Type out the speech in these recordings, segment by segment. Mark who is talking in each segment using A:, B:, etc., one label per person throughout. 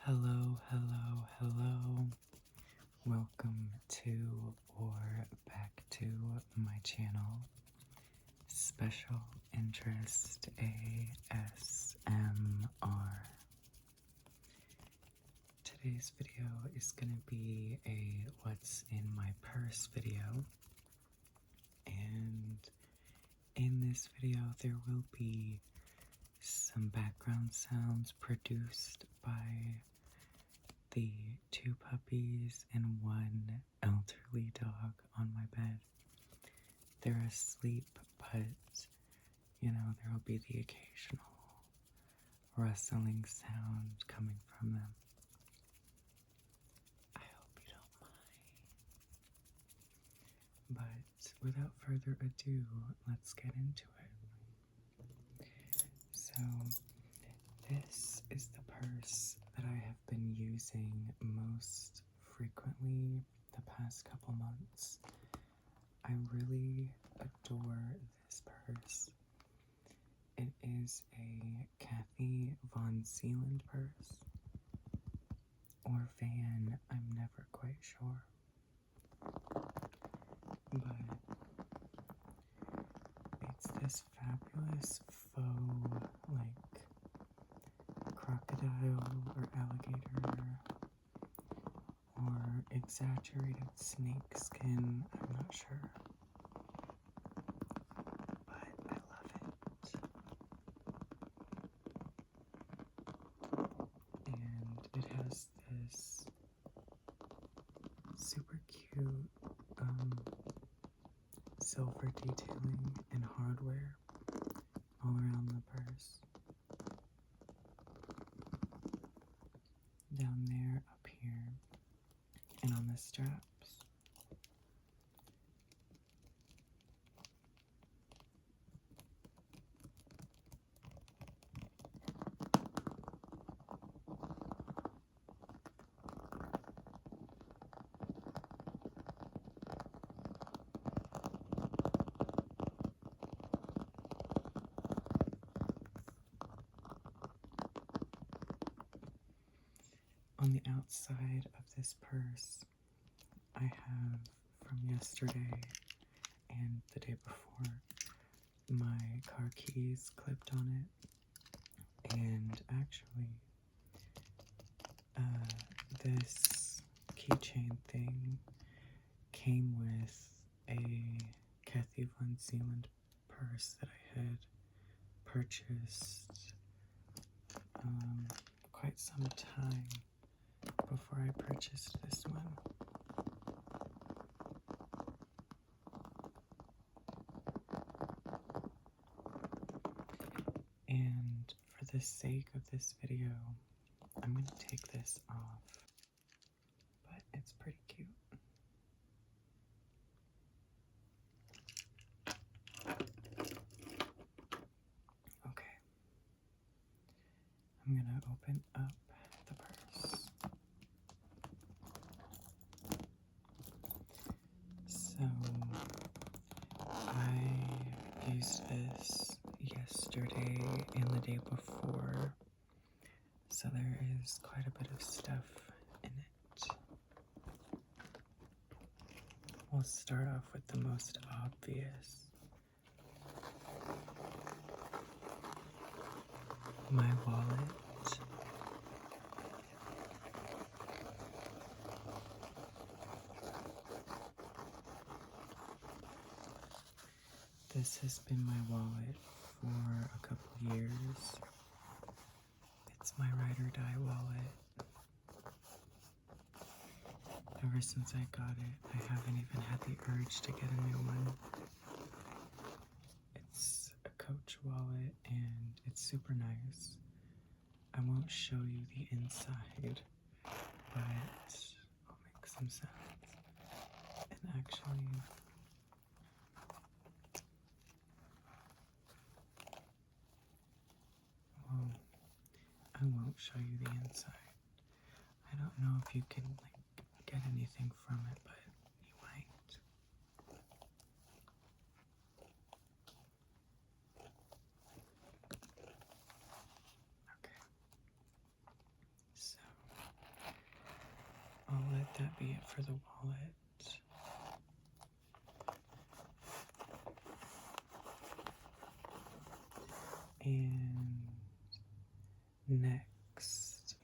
A: Hello, hello, hello. Welcome to or back to my channel, Special Interest ASMR. Today's video is going to be a what's in my purse video. And in this video there will be some background sounds produced by the two puppies and one elderly dog on my bed. They're asleep, but there will be the occasional rustling sound coming from them. I hope you don't mind. But without further ado, let's get into it. So, this is the purse that I have been using most frequently the past couple months. I really adore this purse. It is a Kathy Von Sealand purse, or Van, I'm never quite sure. But it's this fabulous faux, crocodile or alligator or exaggerated snake skin, I'm not sure. But I love it. And it has this super cute silver detailing and hardware all around the purse. Down there, up here, and on the straps. On the outside of this purse, I have from yesterday and the day before my car keys clipped on it, and actually this keychain thing came with a Kathy Von Sealand purse that I had purchased quite some time before I purchased this one. And for the sake of this video, I'm going to take this off, but it's pretty cute. Okay, I'm going to open up the purse. So, I used this yesterday and the day before, so there is quite a bit of stuff in it. We'll start off with the most obvious. My wallet. This has been my wallet for a couple years. It's my ride or die wallet. Ever since I got it, I haven't even had the urge to get a new one. It's a Coach wallet and it's super nice. I won't show you the inside, but I'll make some sounds. And actually, well, I won't show you the inside. I don't know if you can get anything from it, but you might. Okay. So that be it for the wallet. And next,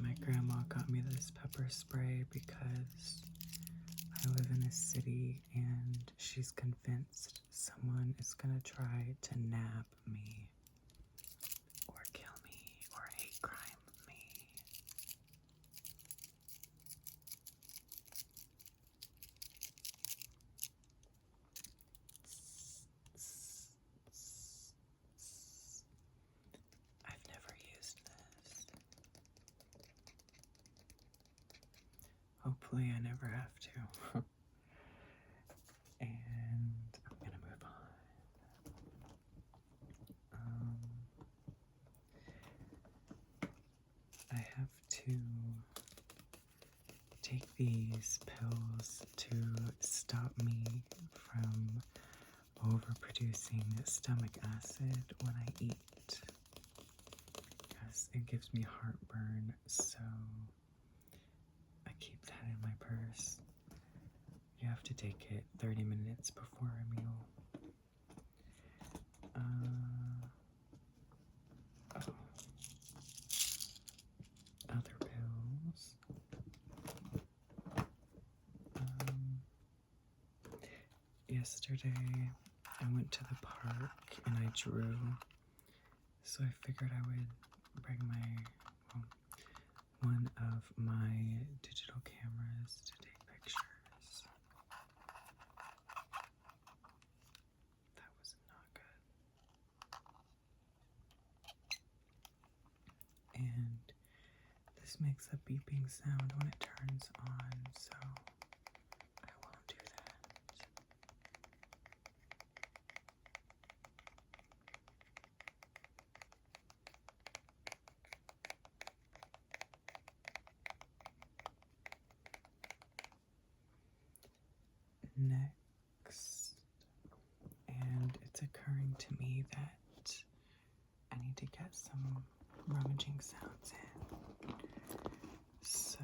A: my grandma got me this pepper spray because I live in a city and she's convinced someone is gonna try to nab me or kill me or hate crime me. I've never used this. Hopefully I never have to. And I'm gonna move on. I have to take these pills to stop me from overproducing stomach acid when I eat, because it gives me heartburn, so I keep that in my purse. You have to take it 30 minutes before a meal. Other pills. Yesterday, I went to the park and I drew, so I figured I would bring one of my digital cameras to take pictures. That was not good. And this makes a beeping sound when it turns on, so I won't do that. Next, and it's occurring to me that I need to get some rummaging sounds in. So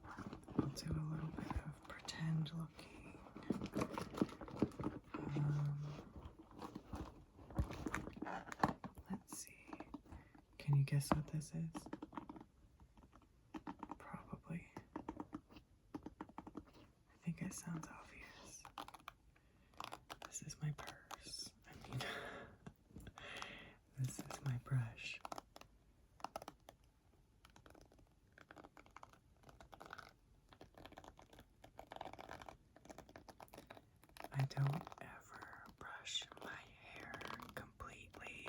A: I'll do a little bit of pretend looking. Let's see. Can you guess what this is? Probably. I think it sounds obvious. This is my purse. I mean, this is my brush. I don't ever brush my hair completely.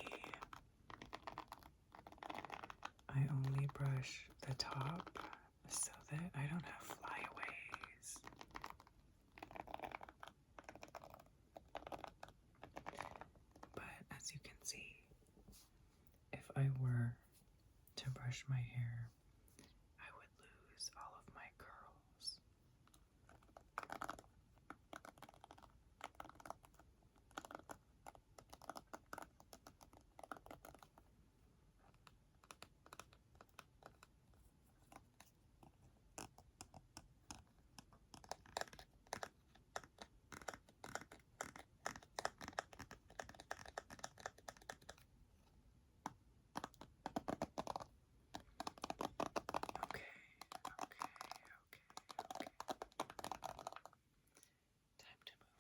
A: I only brush the top so that I don't have flyaways. But as you can see, if I were to brush my hair, I would lose all of my curls. Okay. Time to move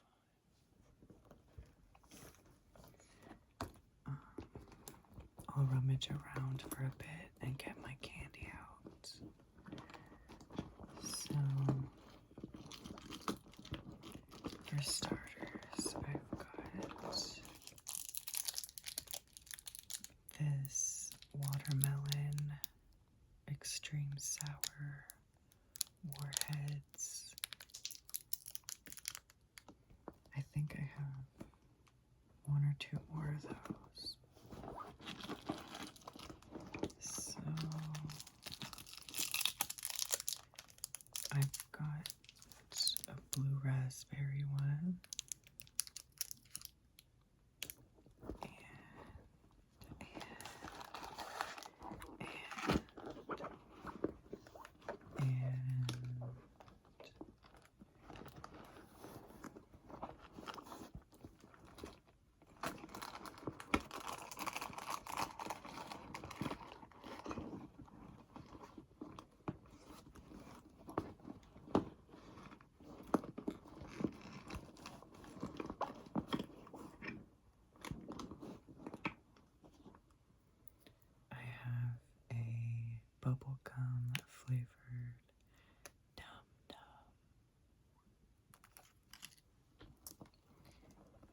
A: on. I'll rummage around for a bit and get my candy out. So, for starters, I've got this watermelon extreme sour warheads. I think I have one or two more of those. So I've got a blue raspberry one. bubblegum flavored Dum Dum.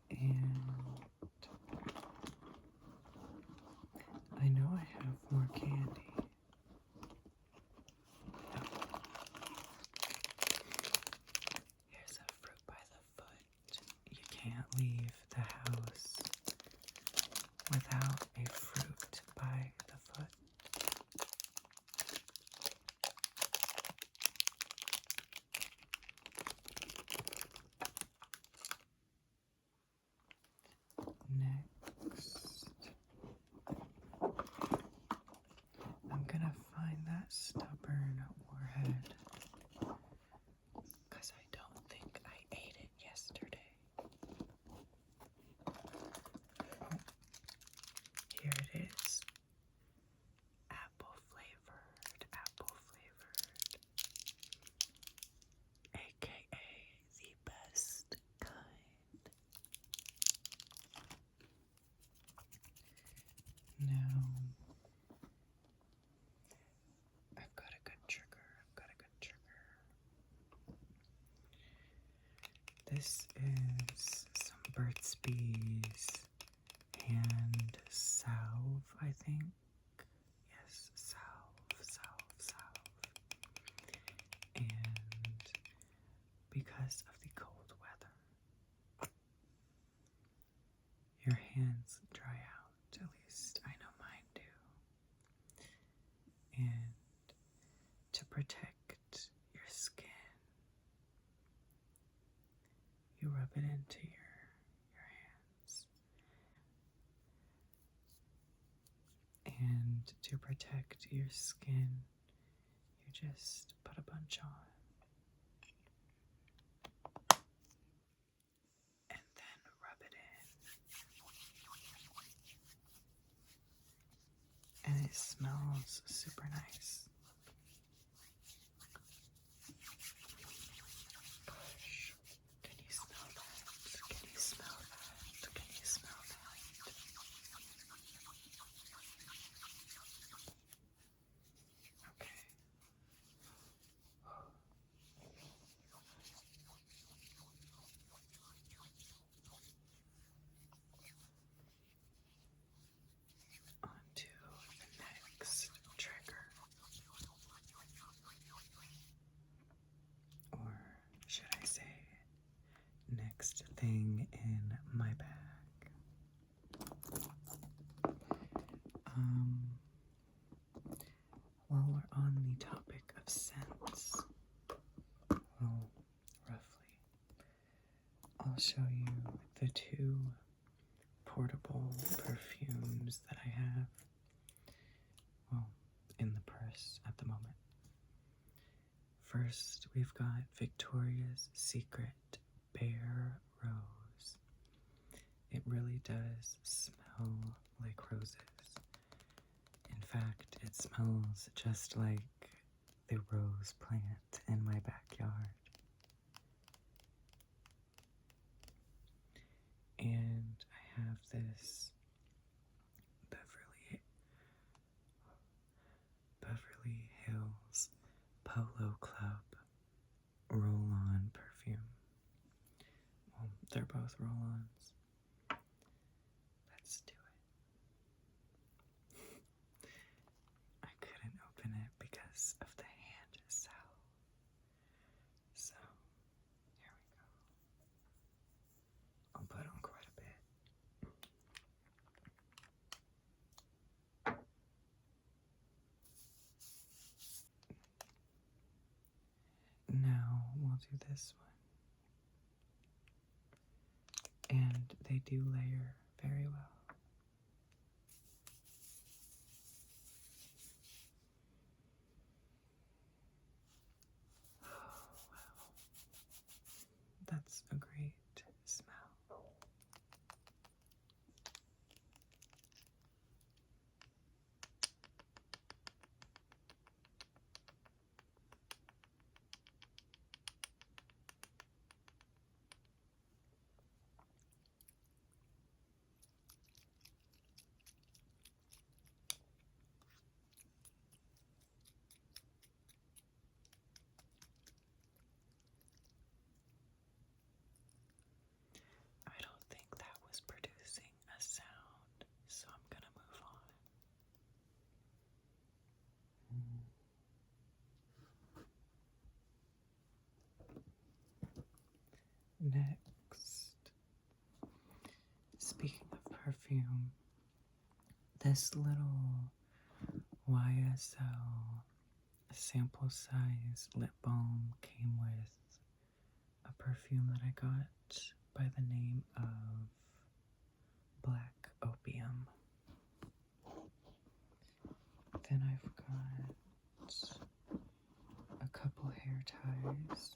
A: And I know I have more candy. Here's a fruit by the foot. You can't leave the house without a fruit by the foot. Next, I'm gonna find that stubborn warhead because I don't think I ate it yesterday. Oh, here it is. Apple flavored, aka the best kind. Now, I've got a good trigger. This is some Burt's Bees hand salve, I think. Yes, salve. And because of the cold weather, your hands dry out. At least I know mine do. And to protect your skin, you rub it into your hands. And to protect your skin, you just put a bunch on. And then rub it in. And it smells super nice. Gosh, can you smell that? Can you smell that? Can you smell that? Okay. On to the next trigger. Or should I say, next thing in my bag. While we're on the topic of scents, well, roughly, I'll show you the two portable perfumes that I have, well, in the purse at the moment. First, we've got Victoria's Secret Bare Rose. It really does smell like roses. In fact, it smells just like the rose plant in my backyard. And I have this Beverly Hills Polo Club roll-on perfume. Well, they're both roll-ons. Let's do it. I couldn't open it because of the hand salve. So, here we go. I'll put on quite a bit. Now we'll do this one. And they do layer very well. Oh, wow. That's a great smell. Next, speaking of perfume, this little YSL sample size lip balm came with a perfume that I got by the name of Black Opium. Then I've got a couple hair ties.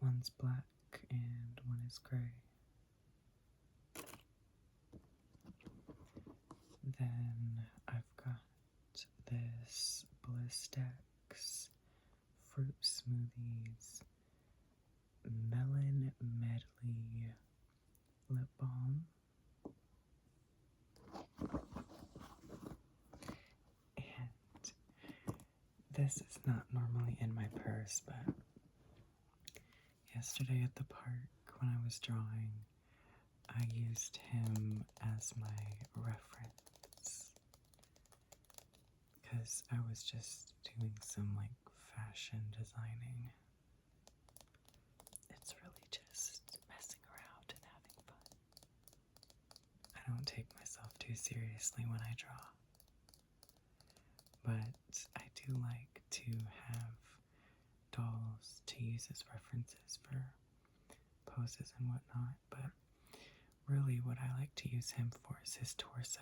A: One's black and one is gray. Then I've got this Blistex Fruit Smoothies Melon Medley Lip Balm. And this is not normally in my purse, but yesterday at the park when I was drawing, I used him as my reference because I was just doing some like fashion designing. It's really just messing around and having fun. I don't take myself too seriously when I draw, but I do like to have dolls to use as references for poses and whatnot, but really what I like to use him for is his torso.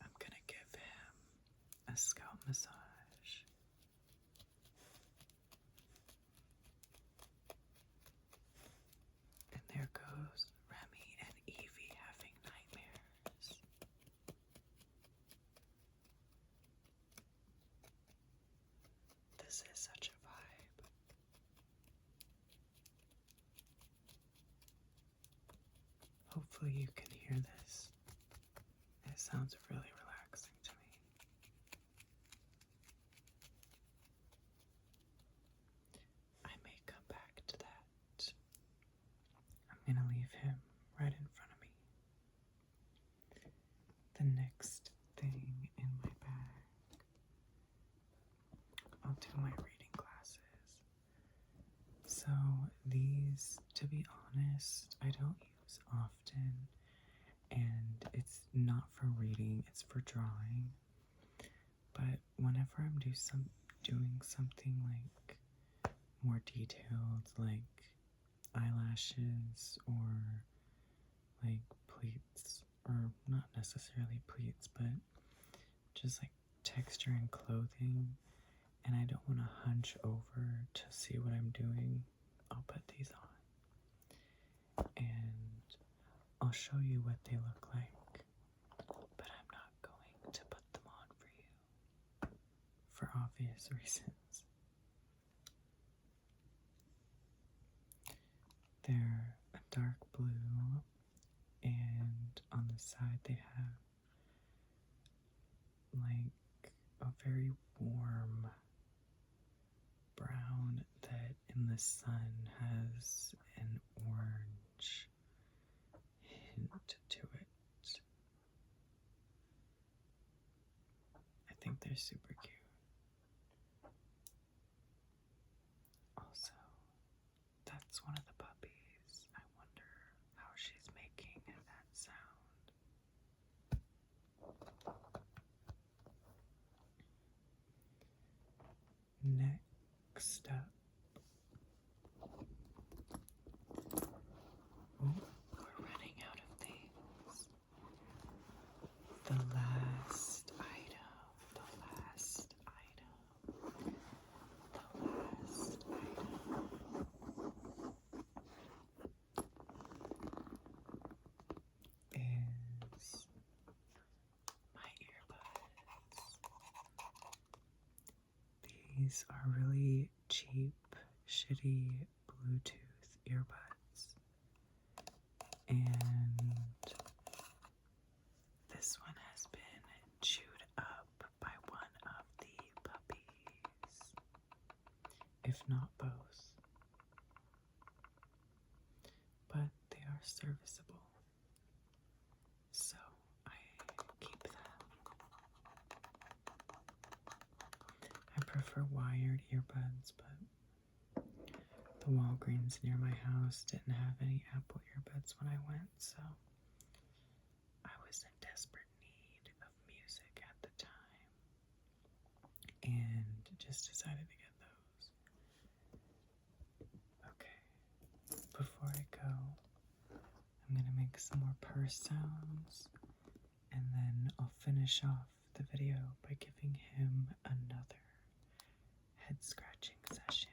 A: I'm gonna give him a scalp massage. And there goes Remy and Evie having nightmares. This is such a vibe. Hopefully you can hear this. It sounds really relaxing to me. I may come back to that. I'm gonna leave him right in front of me. The next thing in my bag, I'll do my reading glasses. So these, to be honest, I don't use often, and it's not for reading, it's for drawing. But whenever I'm doing something like more detailed, like eyelashes or like pleats, or not necessarily pleats, but just like texture and clothing, and I don't want to hunch over to see what I'm doing, I'll put these on. And I'll show you what they look like, but I'm not going to put them on for you, for obvious reasons. They're a dark blue, and on the side they have like a very warm brown that in the sun has an orange hint to it. I think they're super cute. Also, that's one of the puppies. I wonder how she's making that sound. Next up. Oh, we're running out of things. The last item. The last item. The last item. Is my earbuds. These are really cheap, shitty Bluetooth earbuds. And this one has been chewed up by one of the puppies, if not both. But they are serviceable, so I keep them. for wired earbuds, but the Walgreens near my house didn't have any Apple earbuds when I went, so I was in desperate need of music at the time and just decided to get those. Okay, before I go, I'm going to make some more purse sounds, and then I'll finish off the video by giving him another head scratching session.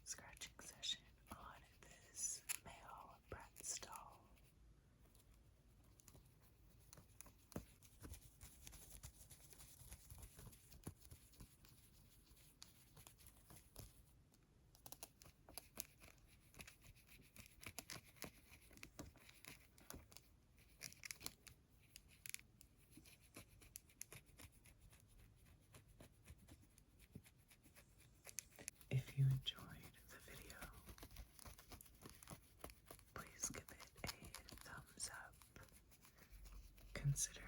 A: Scratching session on this male Bratz doll. If you enjoyed the video, please give it a thumbs up. Consider